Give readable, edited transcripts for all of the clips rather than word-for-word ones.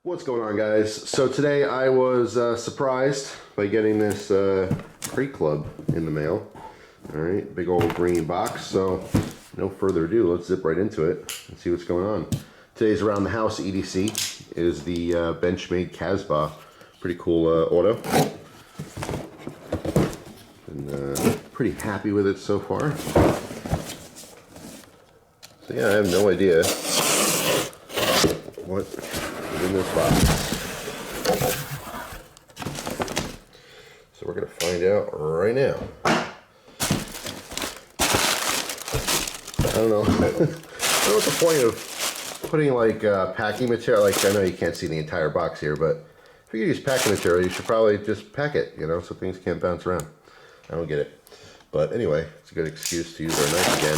What's going on, guys? So today I was surprised by getting this crate club in the mail. Alright, big old green box. So no further ado, let's zip right into it and see what's going on. Today's Around the House EDC is the Benchmade Casbah. Pretty cool auto. Been pretty happy with it so far. So yeah, I have no idea what in this box. So we're going to find out right now. I don't know. I don't know what the point of putting like packing material. Like, I know you can't see the entire box here, but if you use packing material, you should probably just pack it, you know, so things can't bounce around. I don't get it. But anyway, it's a good excuse to use our knife again.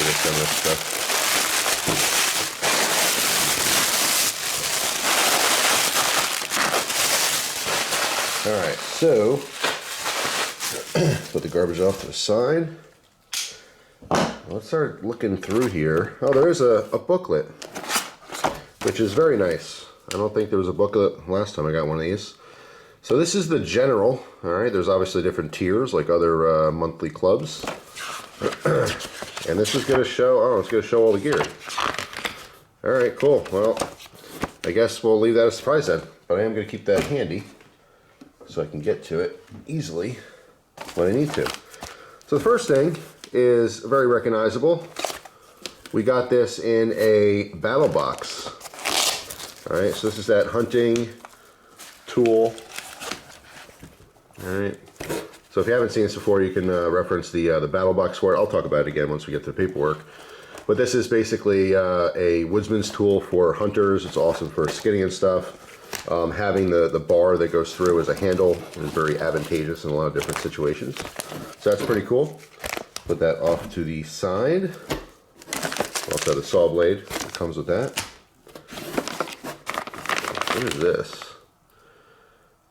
Get some of this stuff. Alright, so put the garbage off to the side. Let's start looking through here. Oh, there is a booklet, which is very nice. I don't think there was a booklet last time I got one of these. So this is the general. Alright, there's obviously different tiers like other monthly clubs. And this is going to show, oh, it's going to show all the gear. Alright, cool. Well, I guess we'll leave that as a surprise then. But I am going to keep that handy, so I can get to it easily when I need to. So the first thing is very recognizable. We got this in a BATTLBOX. Alright, so this is that hunting tool. Alright, so if you haven't seen this before, you can reference the BATTLBOX for it. I'll talk about it again once we get to the paperwork. But this is basically a woodsman's tool for hunters. It's awesome for skinning and stuff. Having the bar that goes through as a handle is very advantageous in a lot of different situations. So that's pretty cool. Put that off to the side. Also the saw blade that comes with that. What is this?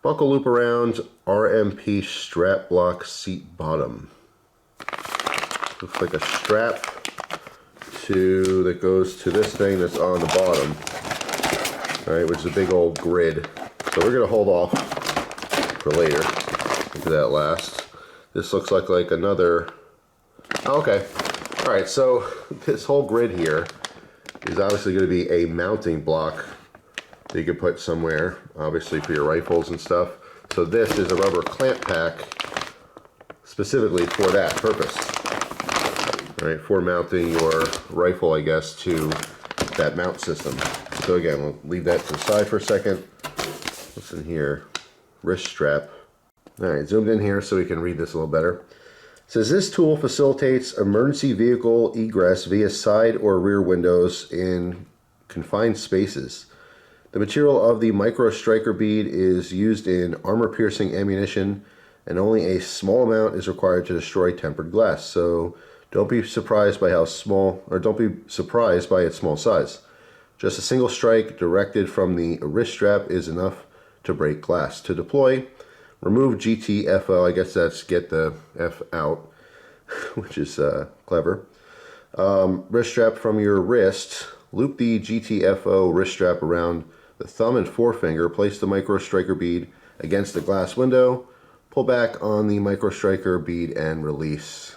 Buckle loop around RMP strap block seat bottom. Looks like a strap that goes to this thing that's on the bottom. Alright, which is a big old grid. So we're going to hold off for later. We'll do that last. This looks like another... Oh, okay. Alright, so this whole grid here is obviously going to be a mounting block that you can put somewhere, obviously for your rifles and stuff. So this is a rubber clamp pack specifically for that purpose. Alright, for mounting your rifle, I guess, to that mount system. So again, we'll leave that to the side for a second. What's in here? Wrist strap. Alright, zoomed in here so we can read this a little better. It says this tool facilitates emergency vehicle egress via side or rear windows in confined spaces. The material of the micro striker bead is used in armor-piercing ammunition, and only a small amount is required to destroy tempered glass. So don't be surprised by its small size. Just a single strike directed from the wrist strap is enough to break glass. To deploy, remove GTFO, I guess that's get the F out, which is clever. Wrist strap from your wrist. Loop the GTFO wrist strap around the thumb and forefinger. Place the micro striker bead against the glass window. Pull back on the micro striker bead and release.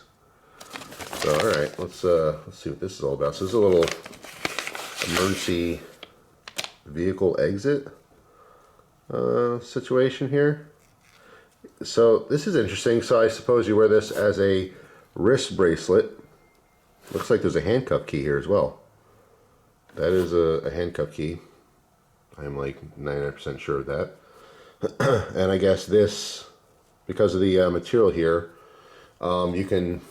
So, alright, let's see what this is all about. So this is a little emergency vehicle exit situation here. So this is interesting. So I suppose you wear this as a wrist bracelet. Looks like there's a handcuff key here as well. That is a handcuff key. I'm like 99% sure of that. And I guess this, because of the material here, you can,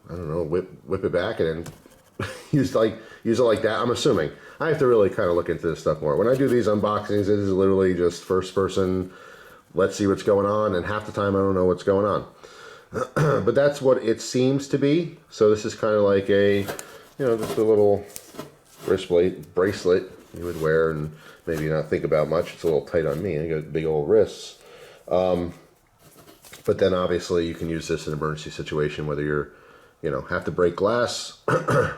I don't know, whip it back and then use it like that. I'm assuming. I have to really kind of look into this stuff more. When I do these unboxings, it is literally just first person, let's see what's going on, and half the time I don't know what's going on. But that's what it seems to be. So this is kind of like a, you know, just a little wrist bracelet you would wear and maybe not think about much. It's a little tight on me. I got big old wrists. But then obviously you can use this in an emergency situation, whether you're, you know, have to break glass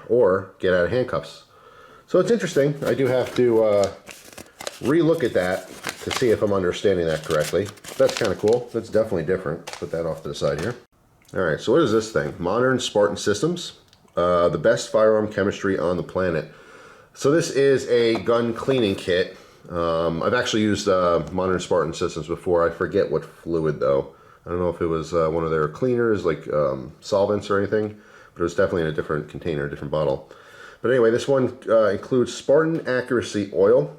or get out of handcuffs. So it's interesting. I do have to re-look at that to see if I'm understanding that correctly. That's kind of cool. That's definitely different. Put that off to the side here. All right, so what is this thing? Modern Spartan Systems, the best firearm chemistry on the planet. So this is a gun cleaning kit. I've actually used Modern Spartan Systems before. I forget what fluid though. I don't know if it was one of their cleaners, like solvents or anything, but it was definitely in a different container, different bottle. But anyway, this one includes Spartan Accuracy Oil,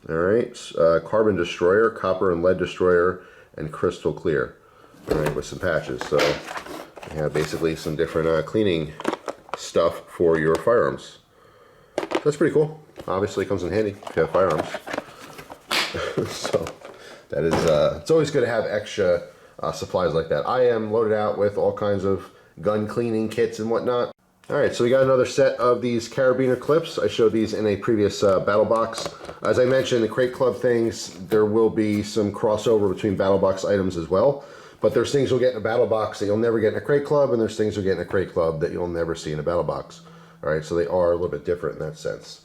all right, Carbon Destroyer, Copper and Lead Destroyer, and Crystal Clear, all right, with some patches. So you have basically some different cleaning stuff for your firearms. That's pretty cool. Obviously, it comes in handy if you have firearms. So that is, it's always good to have extra supplies like that. I am loaded out with all kinds of gun cleaning kits and whatnot. All right, so we got another set of these carabiner clips. I showed these in a previous BattleBox. As I mentioned, the Crate Club things, there will be some crossover between BattleBox items as well. But there's things you'll get in a BattleBox that you'll never get in a Crate Club, and there's things you'll get in a Crate Club that you'll never see in a BattleBox. All right, so they are a little bit different in that sense.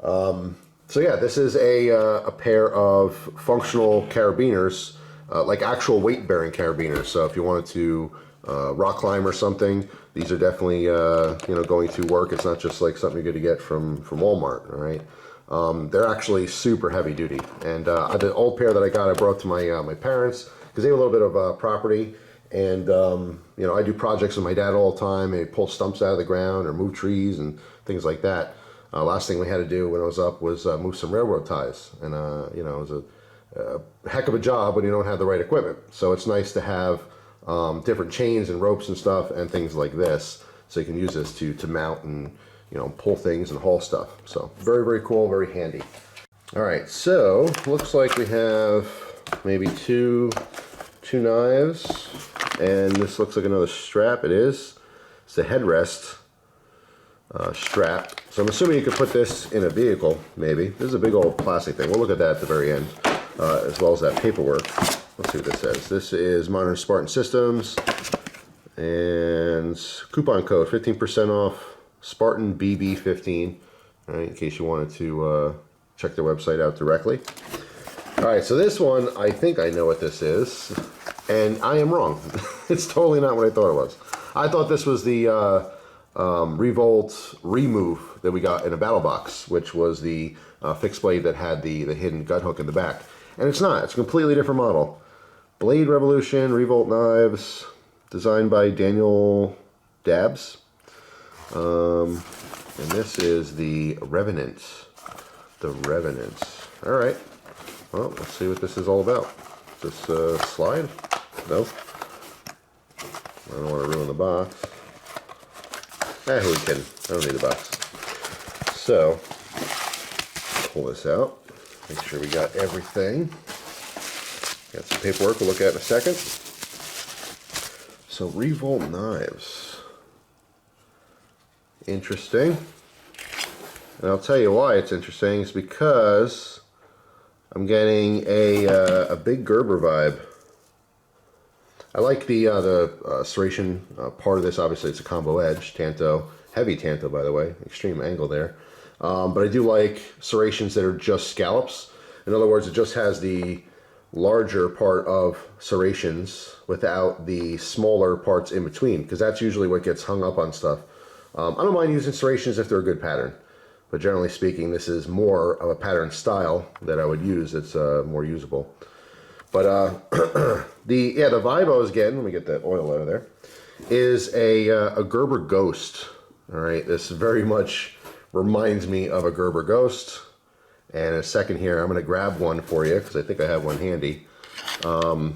So yeah, this is a pair of functional carabiners, like actual weight-bearing carabiners. So if you wanted to rock climb or something, these are definitely you know, going to work. It's not just like something you're going to get from Walmart. All right, they're actually super heavy duty. And the old pair that I got, I brought to my my parents because they have a little bit of property. And you know, I do projects with my dad all the time. I pull stumps out of the ground or move trees and things like that. Last thing we had to do when I was up was move some railroad ties, and you know, it was a heck of a job when you don't have the right equipment. So it's nice to have different chains and ropes and stuff and things like this, so you can use this to mount and, you know, pull things and haul stuff. So very, very cool, very handy. All right, so looks like we have maybe two knives, and this looks like another strap. It is. It's the headrest strap. So I'm assuming you could put this in a vehicle, maybe. This is a big old plastic thing. We'll look at that at the very end, as well as that paperwork. Let's see what this says. This is Modern Spartan Systems, and coupon code 15% off Spartan BB15. All right, in case you wanted to check their website out directly. All right, so this one, I think I know what this is, and I am wrong. It's totally not what I thought it was. I thought this was the Revolt Remove that we got in a BattleBox, which was the fixed blade that had the hidden gut hook in the back. And it's not. It's a completely different model. Blade Revolution, Revolt Knives, designed by Daniel Dabbs. And this is the Revenant. The Revenant. All right. Well, let's see what this is all about. Is this slide? No. I don't want to ruin the box. Who are we kidding? I don't need the box. So, pull this out. Make sure we got everything. Got some paperwork we'll look at in a second. So, Revolt Knives. Interesting. And I'll tell you why it's interesting. It's because I'm getting a big Gerber vibe. I like the serration part of this. Obviously, it's a combo edge, tanto, heavy tanto, by the way, extreme angle there. But I do like serrations that are just scallops. In other words, it just has the larger part of serrations without the smaller parts in between, because that's usually what gets hung up on stuff. I don't mind using serrations if they're a good pattern, but generally speaking, this is more of a pattern style that I would use. It's more usable. But the vibe I was getting, let me get that oil out of there, is a Gerber Ghost. All right, this very much reminds me of a Gerber Ghost. And in a second here, I'm going to grab one for you because I think I have one handy. The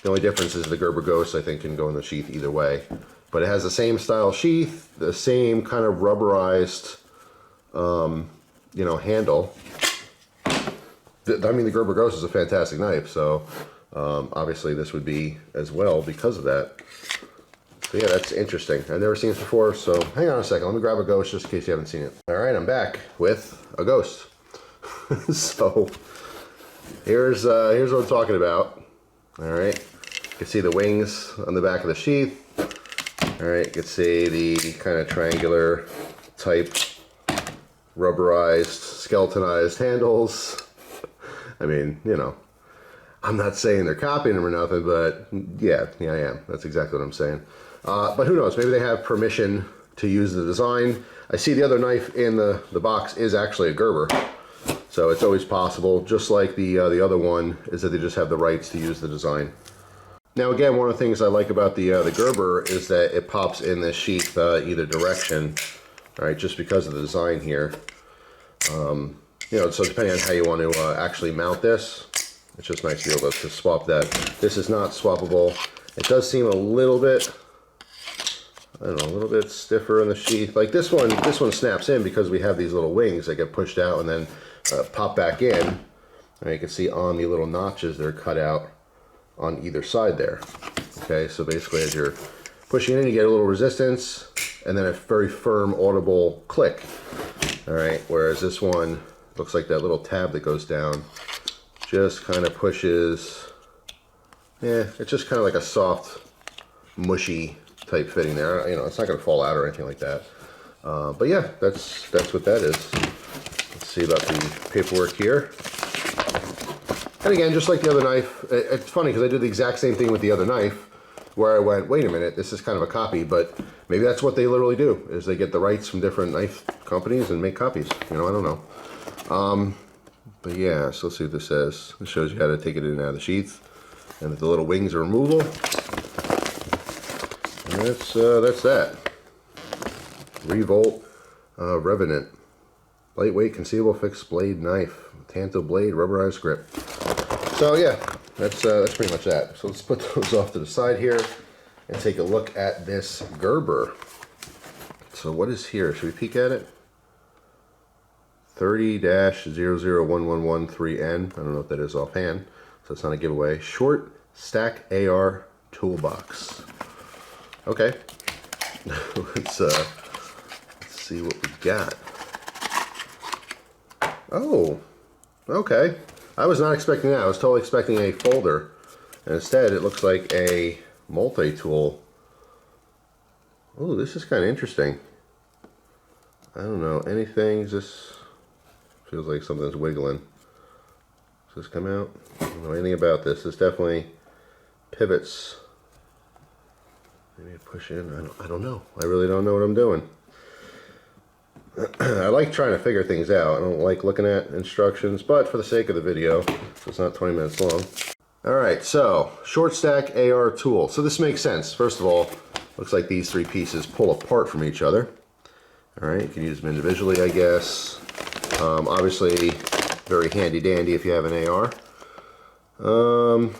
only difference is the Gerber Ghost, I think, can go in the sheath either way. But it has the same style sheath, the same kind of rubberized, you know, handle. I mean, the Gerber Ghost is a fantastic knife, so obviously this would be as well because of that. So yeah, that's interesting. I've never seen this before, so hang on a second. Let me grab a Ghost just in case you haven't seen it. All right, I'm back with a Ghost. So here's what I'm talking about. All right, you can see the wings on the back of the sheath. All right, you can see the kind of triangular type rubberized, skeletonized handles. I mean, you know, I'm not saying they're copying them or nothing, but yeah, I am. That's exactly what I'm saying. But who knows? Maybe they have permission to use the design. I see the other knife in the box is actually a Gerber, so it's always possible. Just like the other one is that they just have the rights to use the design. Now again, one of the things I like about the Gerber is that it pops in this sheath either direction. All right, just because of the design here. You know, so depending on how you want to actually mount this, it's just nice to be able to swap that. This is not swappable. It does seem a little bit, I don't know, a little bit stiffer in the sheath. Like this one snaps in because we have these little wings that get pushed out and then pop back in. And you can see on the little notches that are cut out on either side there. Okay, so basically as you're pushing in, you get a little resistance and then a very firm audible click. All right, whereas this one looks like that little tab that goes down just kind of pushes. Yeah, it's just kind of like a soft, mushy type fitting there. You know, it's not going to fall out or anything like that. But yeah, that's what that is. Let's see about the paperwork here. And again, just like the other knife, it's funny because I did the exact same thing with the other knife, where I went, wait a minute, this is kind of a copy, but maybe that's what they literally do, is they get the rights from different knife companies and make copies. You know, I don't know. But yeah, so let's see what this says. It shows you how to take it in and out of the sheath, and that the little wings are removable. And that's that. Revolt Revenant. Lightweight, concealable fixed blade knife. Tanto blade, rubberized grip. So yeah, that's pretty much that. So let's put those off to the side here and take a look at this Gerber. So what is here? Should we peek at it? 30-00113N. I don't know what that is offhand, so it's not a giveaway. Short stack AR toolbox. Okay. let's see what we got. Oh, okay. I was not expecting that. I was totally expecting a folder, and instead it looks like a multi-tool. Oh, this is kind of interesting. I don't know anything. Just feels like something's wiggling. Does this come out? I don't know anything about this. This definitely pivots. Maybe push in. I don't know. I really don't know what I'm doing. I like trying to figure things out. I don't like looking at instructions, but for the sake of the video, so it's not 20 minutes long. Alright, so short stack AR tool. So this makes sense. First of all, looks like these three pieces pull apart from each other. Alright, you can use them individually, I guess. Obviously, very handy dandy if you have an AR. So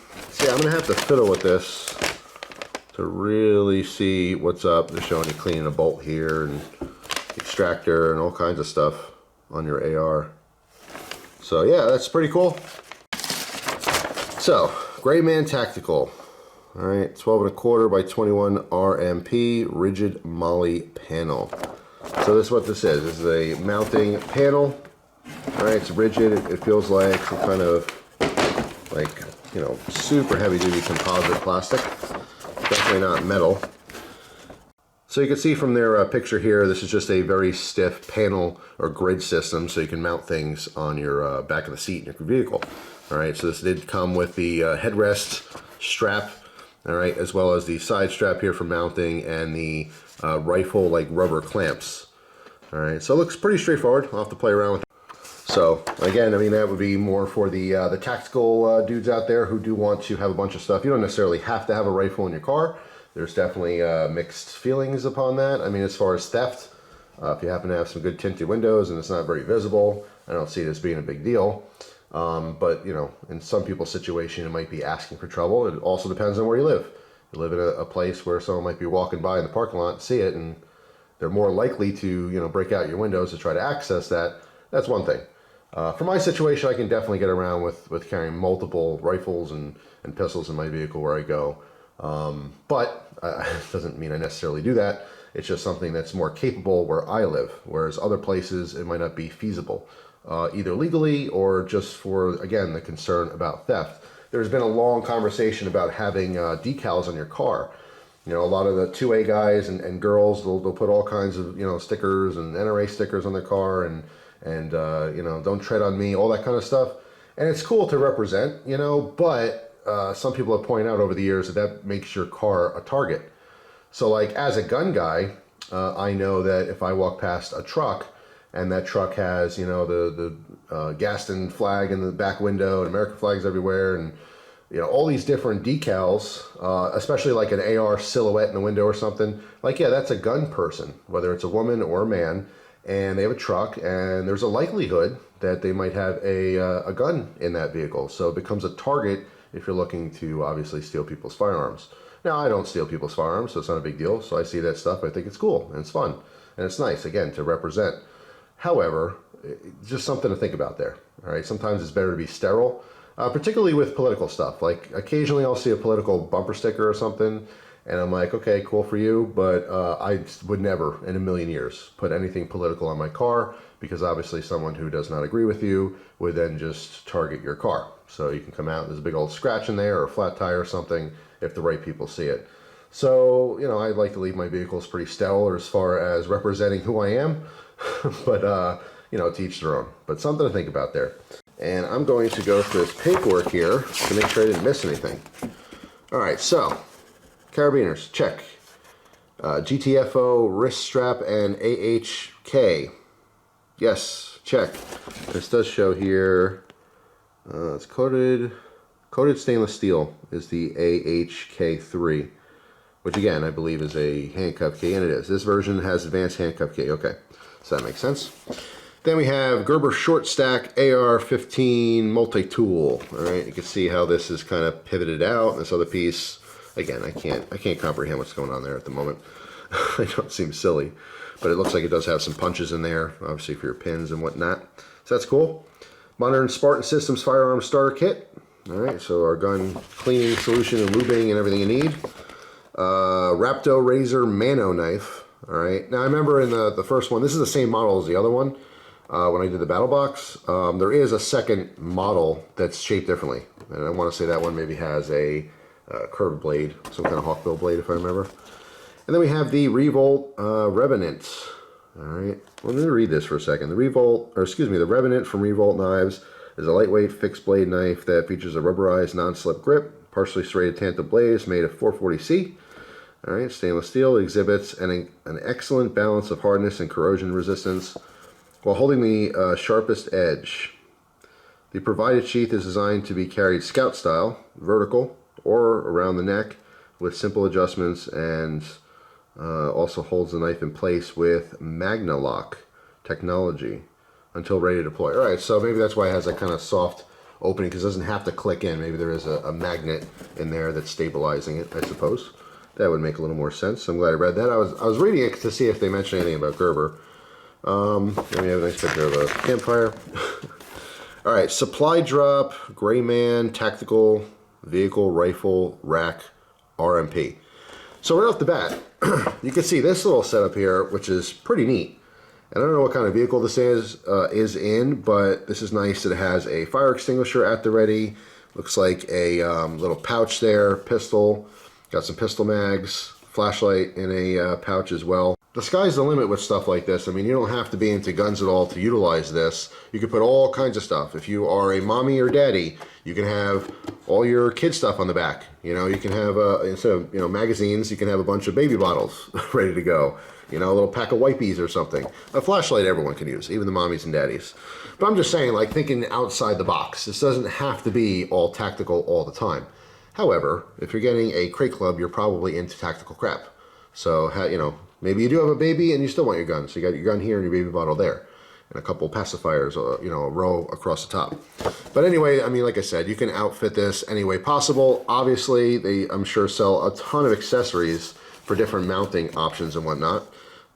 yeah, I'm going to have to fiddle with this to really see what's up. They're showing you cleaning a bolt here and extractor and all kinds of stuff on your AR. So yeah, that's pretty cool. So, Gray Man Tactical. Alright, 12 1/4 by 21 RMP rigid molle panel. So this is what this is. This is a mounting panel. Alright, it's rigid. It feels like some kind of like, you know, super heavy duty composite plastic. Definitely not metal. So you can see from their picture here, this is just a very stiff panel or grid system, so you can mount things on your back of the seat in your vehicle. All right, so this did come with the headrest strap, all right, as well as the side strap here for mounting and the rifle like rubber clamps. All right, so it looks pretty straightforward. I'll have to play around with it. So again, I mean, that would be more for the tactical dudes out there who do want to have a bunch of stuff. You don't necessarily have to have a rifle in your car. There's definitely mixed feelings upon that. I mean, as far as theft, if you happen to have some good tinted windows and it's not very visible, I don't see it as being a big deal. But, you know, in some people's situation, it might be asking for trouble. It also depends on where you live. You live in a place where someone might be walking by in the parking lot and see it, and they're more likely to, you know, break out your windows to try to access that. That's one thing. For my situation, I can definitely get around with carrying multiple rifles and pistols in my vehicle where I go. But it doesn't mean I necessarily do that. It's just something that's more capable where I live, whereas other places it might not be feasible, either legally or just for, again, the concern about theft. There's been a long conversation about having decals on your car. You know, a lot of the 2A guys and girls, they'll put all kinds of, you know, stickers and NRA stickers on their car and you know, don't tread on me, all that kind of stuff. And it's cool to represent, you know, but some people have pointed out over the years that that makes your car a target. So like as a gun guy, I know that if I walk past a truck and that truck has, you know, the Gaston flag in the back window and American flags everywhere and, you know, all these different decals, especially like an AR silhouette in the window or something, like, yeah, that's a gun person, whether it's a woman or a man, and they have a truck, and there's a likelihood that they might have a gun in that vehicle. So it becomes a target if you're looking to obviously steal people's firearms. Now, I don't steal people's firearms, so it's not a big deal. So I see that stuff, I think it's cool, and it's fun, and it's nice, again, to represent. However, just something to think about there, all right? Sometimes it's better to be sterile, particularly with political stuff. Like occasionally I'll see a political bumper sticker or something and I'm like, okay, cool for you, but I would never in a million years put anything political on my car, because obviously someone who does not agree with you would then just target your car. So you can come out, there's a big old scratch in there or a flat tire or something if the right people see it. So, you know, I like to leave my vehicles pretty stellar as far as representing who I am, but, you know, to each their own. But something to think about there. And I'm going to go through this paperwork here to make sure I didn't miss anything. All right, so carabiners, check. GTFO, wrist strap, and AHK. Yes, check. This does show here, it's coated stainless steel is the AHK3, which again, I believe is a handcuff key, and it is. This version has advanced handcuff key, okay. So that makes sense. Then we have Gerber short stack AR-15 multi-tool. All right, you can see how this is kind of pivoted out. This other piece, again, I can't comprehend what's going on there at the moment. I don't seem silly, but it looks like it does have some punches in there, obviously for your pins and whatnot. So that's cool. Modern Spartan Systems firearm starter kit. All right, so our gun cleaning solution and lubing and everything you need. Rapto Razor Mano knife. All right, now I remember in the first one, this is the same model as the other one. When I did the BATTLBOX, there is a second model that's shaped differently. And I want to say that one maybe has a curved blade, some kind of hawkbill blade if I remember. And then we have the Revolt Revenant. All right, well, let me read this for a second. The Revenant from Revolt Knives is a lightweight fixed blade knife that features a rubberized non-slip grip, partially serrated tanto blades made of 440C. All right, stainless steel, exhibits an excellent balance of hardness and corrosion resistance while holding the sharpest edge. The provided sheath is designed to be carried scout style, vertical, or around the neck with simple adjustments, and also holds the knife in place with Magna-Lock technology until ready to deploy. All right, so maybe that's why it has that kind of soft opening, because it doesn't have to click in. Maybe there is a magnet in there that's stabilizing it, I suppose. That would make a little more sense. I'm glad I read that. I was reading it to see if they mentioned anything about Gerber. Then we have a nice picture of a campfire. All right, supply drop, Gray Man, tactical, vehicle, rifle, rack, RMP. So right off the bat, you can see this little setup here, which is pretty neat. And I don't know what kind of vehicle this is in, but this is nice that it has a fire extinguisher at the ready. Looks like a little pouch there, pistol, got some pistol mags, flashlight in a pouch as well. The sky's the limit with stuff like this. I mean, you don't have to be into guns at all to utilize this. You can put all kinds of stuff. If you are a mommy or daddy, you can have all your kid stuff on the back. You know, you can have, instead of, you know, magazines, you can have a bunch of baby bottles ready to go. You know, a little pack of wipies or something. A flashlight everyone can use, even the mommies and daddies. But I'm just saying, like, thinking outside the box. This doesn't have to be all tactical all the time. However, if you're getting a crate club, you're probably into tactical crap. So, you know, maybe you do have a baby and you still want your gun. So you got your gun here and your baby bottle there. And a couple pacifiers, you know, a row across the top. But anyway, I mean, like I said, you can outfit this any way possible. Obviously, they, I'm sure, sell a ton of accessories for different mounting options and whatnot.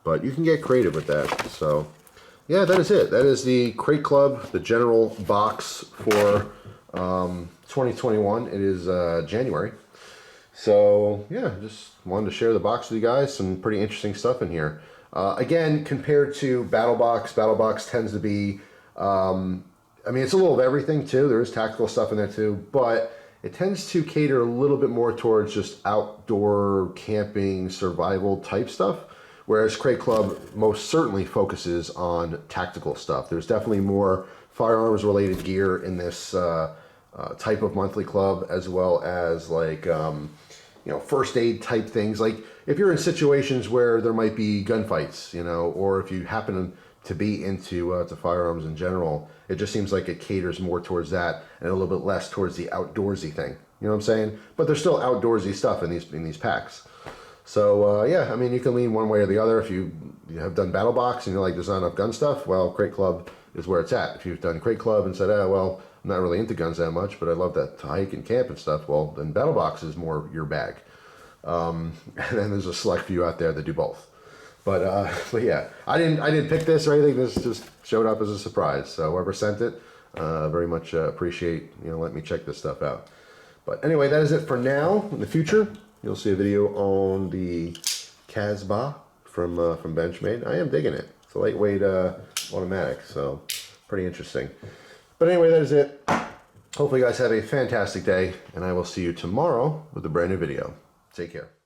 But you can get creative with that. So, yeah, that is it. That is the Crate Club, the general box for 2021. It is January. So, yeah, just wanted to share the box with you guys. Some pretty interesting stuff in here. Again, compared to BATTLBOX, BATTLBOX tends to be, I mean, it's a little of everything too. There is tactical stuff in there too, but it tends to cater a little bit more towards just outdoor camping, survival type stuff. Whereas Crate Club most certainly focuses on tactical stuff. There's definitely more firearms related gear in this type of monthly club, as well as like you know, first aid type things. Like if you're in situations where there might be gunfights, you know, or if you happen to be into to firearms in general, it just seems like it caters more towards that and a little bit less towards the outdoorsy thing. You know what I'm saying? But there's still outdoorsy stuff in these packs. So yeah, I mean, you can lean one way or the other. If you have done BattleBox and you're like, there's not enough gun stuff, well, Crate Club is where it's at. If you've done Crate Club and said, oh, well, I'm not really into guns that much, but I love that to hike and camp and stuff, well, then BattleBox is more your bag. And then there's a select few out there that do both. But yeah, I didn't pick this or anything. This just showed up as a surprise. So whoever sent it, very much appreciate, you know, let me check this stuff out. But anyway, that is it for now. In the future, you'll see a video on the Casbah from Benchmade. I am digging it. It's a lightweight automatic, so pretty interesting. But anyway, that is it. Hopefully you guys have a fantastic day, and I will see you tomorrow with a brand new video. Take care.